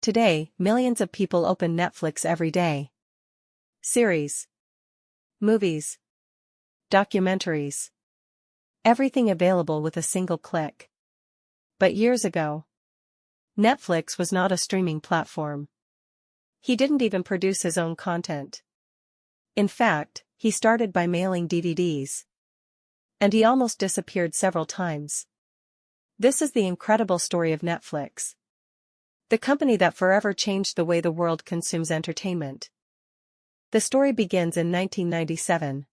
Today, millions of people open Netflix every day. Series, movies, documentaries. Everything available with a single click. But years ago, Netflix was not a streaming platform. He didn't even produce his own content. In fact, he started by mailing DVDs. And he almost disappeared several times. This is the incredible story of Netflix. The company that forever changed the way the world consumes entertainment. The story begins in 1997.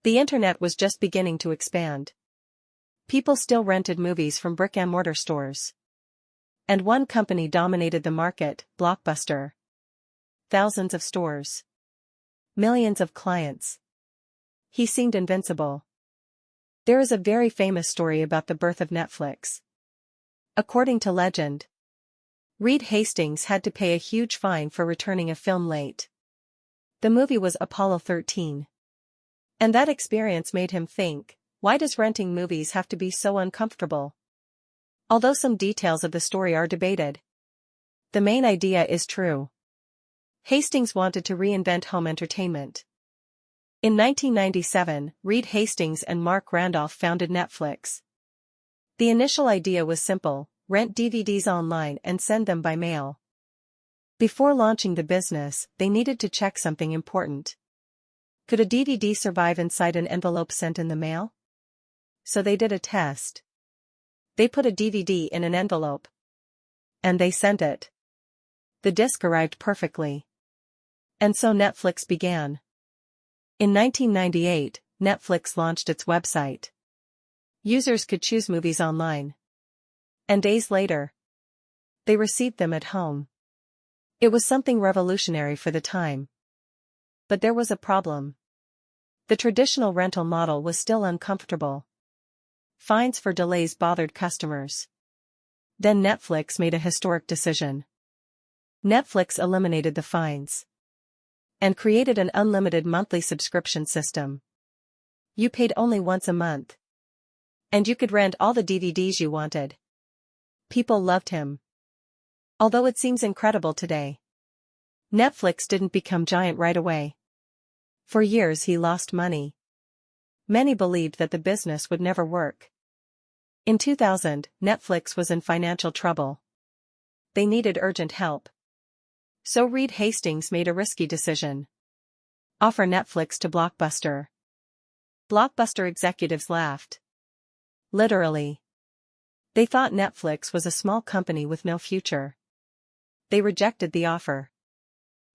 The internet was just beginning to expand. People still rented movies from brick-and-mortar stores. And one company dominated the market, Blockbuster. Thousands of stores. Millions of clients. He seemed invincible. There is a very famous story about the birth of Netflix. According to legend, Reed Hastings had to pay a huge fine for returning a film late. The movie was Apollo 13. And that experience made him think, why does renting movies have to be so uncomfortable? Although some details of the story are debated, the main idea is true. Hastings wanted to reinvent home entertainment. In 1997, Reed Hastings and Mark Randolph founded Netflix. The initial idea was simple: rent DVDs online and send them by mail. Before launching the business, they needed to check something important. Could a DVD survive inside an envelope sent in the mail? So they did a test. They put a DVD in an envelope. And they sent it. The disc arrived perfectly. And so Netflix began. In 1998, Netflix launched its website. Users could choose movies online. And days later, they received them at home. It was something revolutionary for the time. But there was a problem. The traditional rental model was still uncomfortable. Fines for delays bothered customers. Then Netflix made a historic decision. Netflix eliminated the fines. And created an unlimited monthly subscription system. You paid only once a month. And you could rent all the DVDs you wanted. People loved him. Although it seems incredible today, Netflix didn't become giant right away. For years he lost money. Many believed that the business would never work. In 2000, Netflix was in financial trouble. They needed urgent help. So Reed Hastings made a risky decision. Offer Netflix to Blockbuster. Blockbuster executives laughed. Literally. They thought Netflix was a small company with no future. They rejected the offer.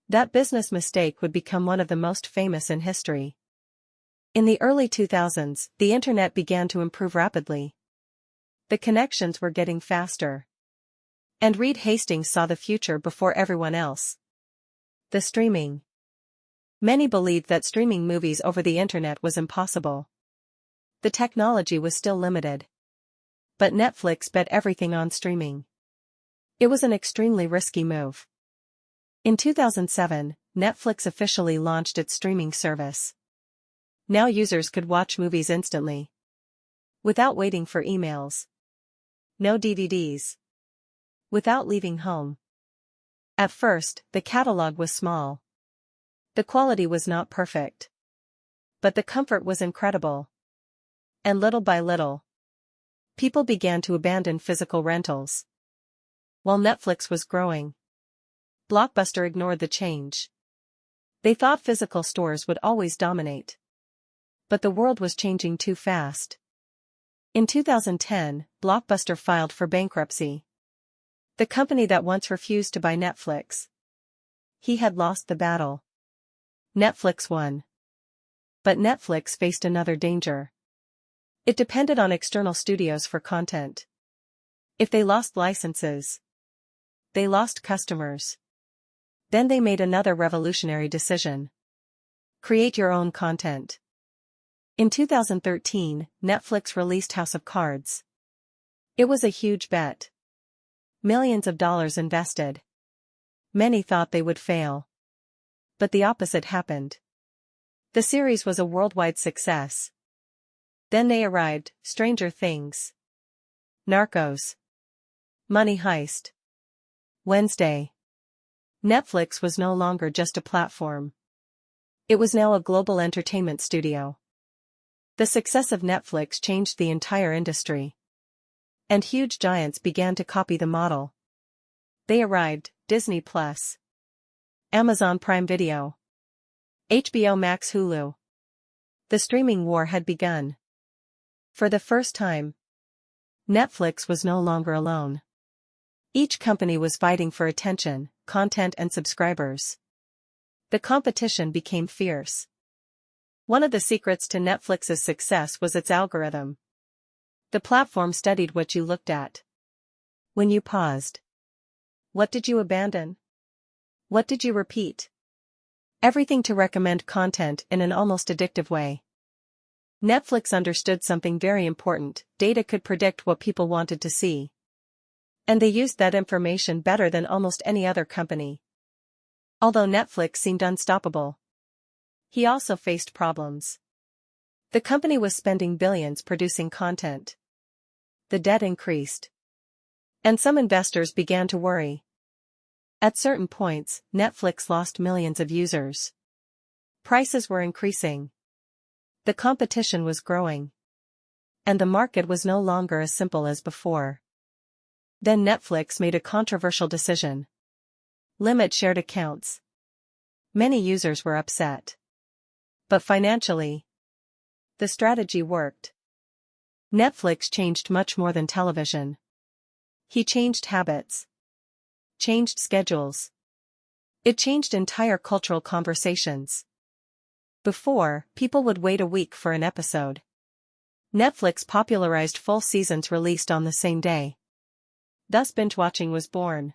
That business mistake would become one of the most famous in history. In the early 2000s, the internet began to improve rapidly. The connections were getting faster. And Reed Hastings saw the future before everyone else. The streaming. Many believed that streaming movies over the internet was impossible. The technology was still limited. But Netflix bet everything on streaming. It was an extremely risky move. In 2007, Netflix officially launched its streaming service. Now users could watch movies instantly. Without waiting for emails. No DVDs. Without leaving home. At first, the catalog was small. The quality was not perfect. But the comfort was incredible. And little by little, people began to abandon physical rentals. While Netflix was growing, Blockbuster ignored the change. They thought physical stores would always dominate. But the world was changing too fast. In 2010, Blockbuster filed for bankruptcy. The company that once refused to buy Netflix. He had lost the battle. Netflix won. But Netflix faced another danger. It depended on external studios for content. If they lost licenses, they lost customers. Then they made another revolutionary decision. Create your own content. In 2013, Netflix released House of Cards. It was a huge bet. Millions of dollars invested. Many thought they would fail. But the opposite happened. The series was a worldwide success. Then they arrived, Stranger Things, Narcos, Money Heist, Wednesday. Netflix was no longer just a platform. It was now a global entertainment studio. The success of Netflix changed the entire industry. And huge giants began to copy the model. They arrived: Disney+, Amazon Prime Video, HBO Max, Hulu. The streaming war had begun. For the first time, Netflix was no longer alone. Each company was fighting for attention, content, and subscribers. The competition became fierce. One of the secrets to Netflix's success was its algorithm. The platform studied what you looked at. When you paused, what did you abandon? What did you repeat? Everything to recommend content in an almost addictive way. Netflix understood something very important: data could predict what people wanted to see. And they used that information better than almost any other company. Although Netflix seemed unstoppable, he also faced problems. The company was spending billions producing content. The debt increased. And some investors began to worry. At certain points, Netflix lost millions of users. Prices were increasing. The competition was growing. And the market was no longer as simple as before. Then Netflix made a controversial decision. Limit shared accounts. Many users were upset. But financially, the strategy worked. Netflix changed much more than television. He changed habits. Changed schedules. It changed entire cultural conversations. Before, people would wait a week for an episode. Netflix popularized full seasons released on the same day. Thus binge-watching was born.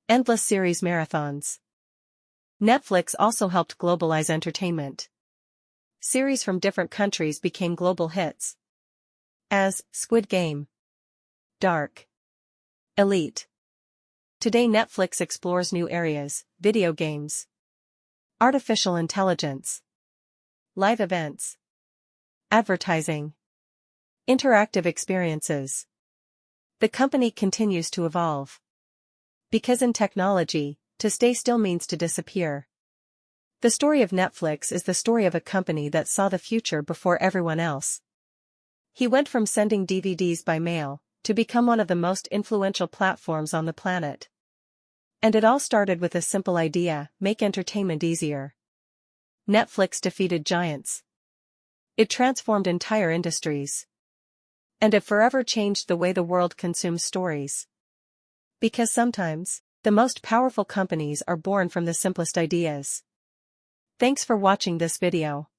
Endless series marathons. Netflix also helped globalize entertainment. Series from different countries became global hits. As Squid Game, Dark, Elite. Today Netflix explores new areas: video games, artificial intelligence, live events, advertising, interactive experiences. The company continues to evolve. Because in technology, to stay still means to disappear. The story of Netflix is the story of a company that saw the future before everyone else. He went from sending DVDs by mail to become one of the most influential platforms on the planet. And it all started with a simple idea: make entertainment easier. Netflix defeated giants. It transformed entire industries. And it forever changed the way the world consumes stories. Because sometimes, the most powerful companies are born from the simplest ideas. Thanks for watching this video.